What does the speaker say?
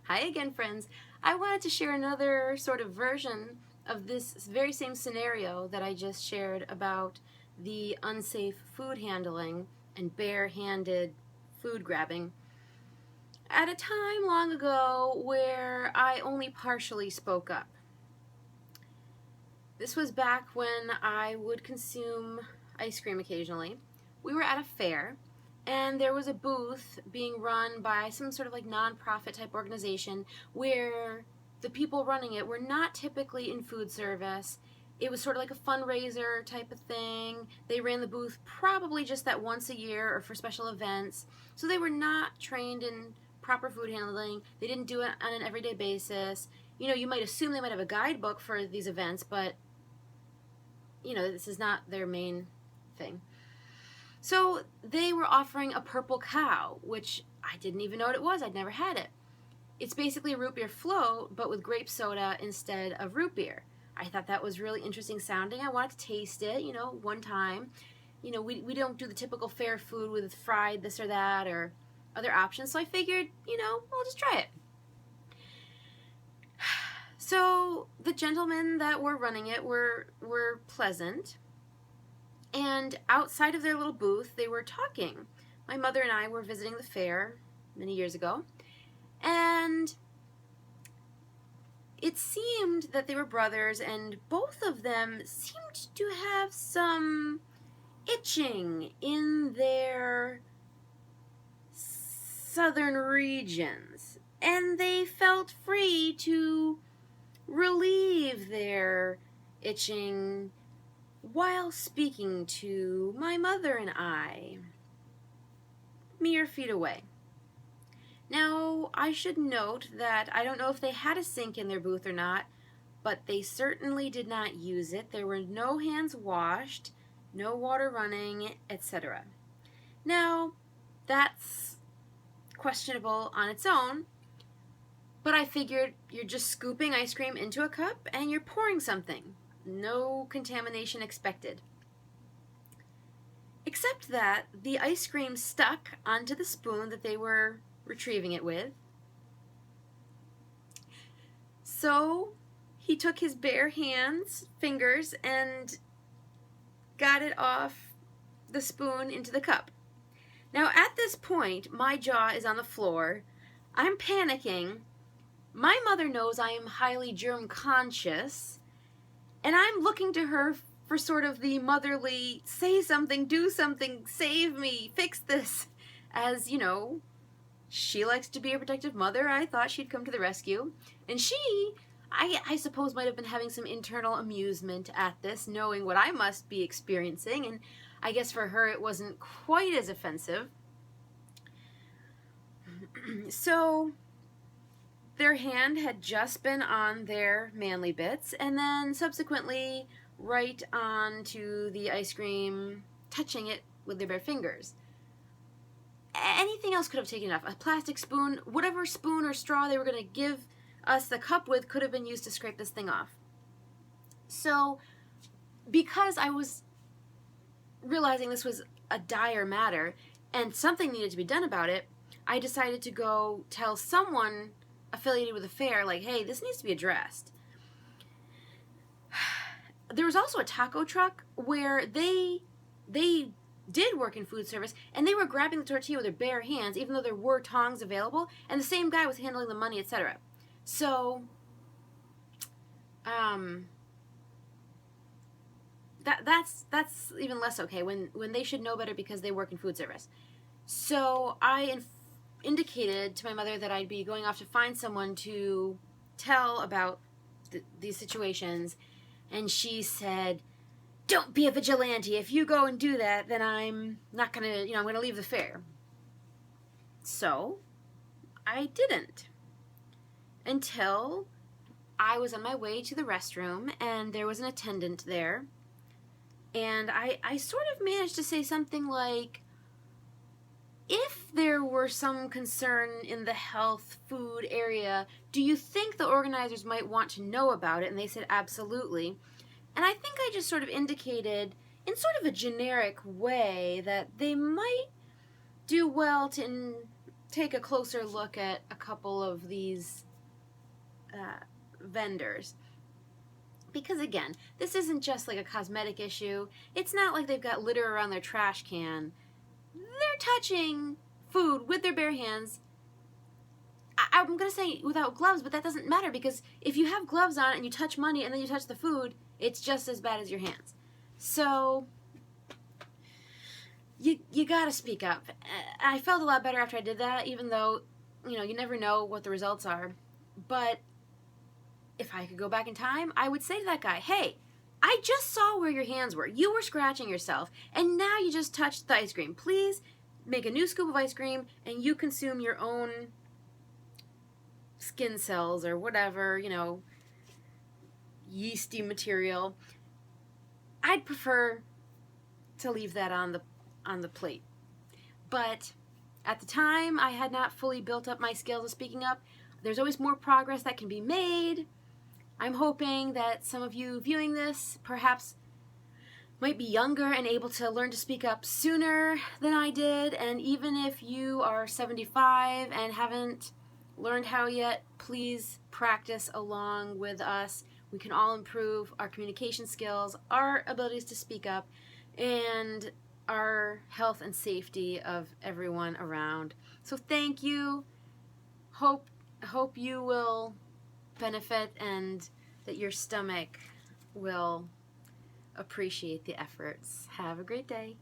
Hi again, friends. I wanted to share another sort of version of this very same scenario that I just shared about the unsafe food handling and bare-handed food grabbing at a time long ago where I only partially spoke up. This was back when I would consume ice cream occasionally. We were at a fair, and there was a booth being run by some sort of like non-profit type organization where the people running it were not typically in food service. It was sort of like a fundraiser type of thing. They ran the booth probably just that once a year or for special events. So they were not trained in proper food handling. They didn't do it on an everyday basis. You know, you might assume they might have a guidebook for these events, but this is not their main thing. So they were offering a purple cow, which I didn't even know what it was. I'd never had it. It's basically a root beer float, but with grape soda instead of root beer. I thought that was really interesting sounding. I wanted to taste it, one time. We don't do the typical fair food with fried this or that or other options, so I figured, we'll just try it. So the gentlemen that were running it were pleasant, and outside of their little booth they were talking. My mother and I were visiting the fair many years ago, and it seemed that they were brothers, and both of them seemed to have some itching in their southern regions, and they felt free to relieve their itching while speaking to my mother and I, mere feet away. Now, I should note that I don't know if they had a sink in their booth or not, but they certainly did not use it. There were no hands washed, no water running, etc. Now, that's questionable on its own, but I figured you're just scooping ice cream into a cup and you're pouring something. No contamination expected. Except that the ice cream stuck onto the spoon that they were retrieving it with. So he took his bare fingers, and got it off the spoon into the cup. Now at this point, my jaw is on the floor. I'm panicking. My mother knows I am highly germ conscious, and I'm looking to her for sort of the motherly, say something, do something, save me, fix this. As, she likes to be a protective mother. I thought she'd come to the rescue. And she, I suppose, might have been having some internal amusement at this, knowing what I must be experiencing. And I guess for her it wasn't quite as offensive. So their hand had just been on their manly bits, and then subsequently right onto the ice cream, touching it with their bare fingers. Anything else could have taken it off. A plastic spoon, whatever spoon or straw they were going to give us the cup with could have been used to scrape this thing off. So, because I was realizing this was a dire matter and something needed to be done about it, I decided to go tell someone affiliated with the fair, like, hey, this needs to be addressed. There was also a taco truck where they did work in food service, and they were grabbing the tortilla with their bare hands, even though there were tongs available, and the same guy was handling the money, etc. So, that's even less okay when they should know better because they work in food service. So I indicated to my mother that I'd be going off to find someone to tell about these situations, and she said, don't be a vigilante. If you go and do that, then I'm not gonna, I'm gonna leave the fair. So I didn't, until I was on my way to the restroom and there was an attendant there, and I sort of managed to say something like, if there were some concern in the health food area, do you think the organizers might want to know about it? And they said absolutely. And I think I just sort of indicated in sort of a generic way that they might do well to take a closer look at a couple of these vendors. Because again, this isn't just like a cosmetic issue. It's not like they've got litter around their trash can. They're touching food with their bare hands. I'm going to say without gloves, but that doesn't matter, because if you have gloves on and you touch money and then you touch the food, it's just as bad as your hands. So you got to speak up. I felt a lot better after I did that, even though, you never know what the results are. But if I could go back in time, I would say to that guy, hey, I just saw where your hands were. You were scratching yourself, and now you just touched the ice cream. Please make a new scoop of ice cream, and you consume your own skin cells or whatever, yeasty material. I'd prefer to leave that on the plate. But at the time, I had not fully built up my skills of speaking up. There's always more progress that can be made. I'm hoping that some of you viewing this perhaps might be younger and able to learn to speak up sooner than I did. And even if you are 75 and haven't learned how yet, please practice along with us. We can all improve our communication skills, our abilities to speak up, and our health and safety of everyone around. So thank you. Hope you will benefit and that your stomach will appreciate the efforts. Have a great day.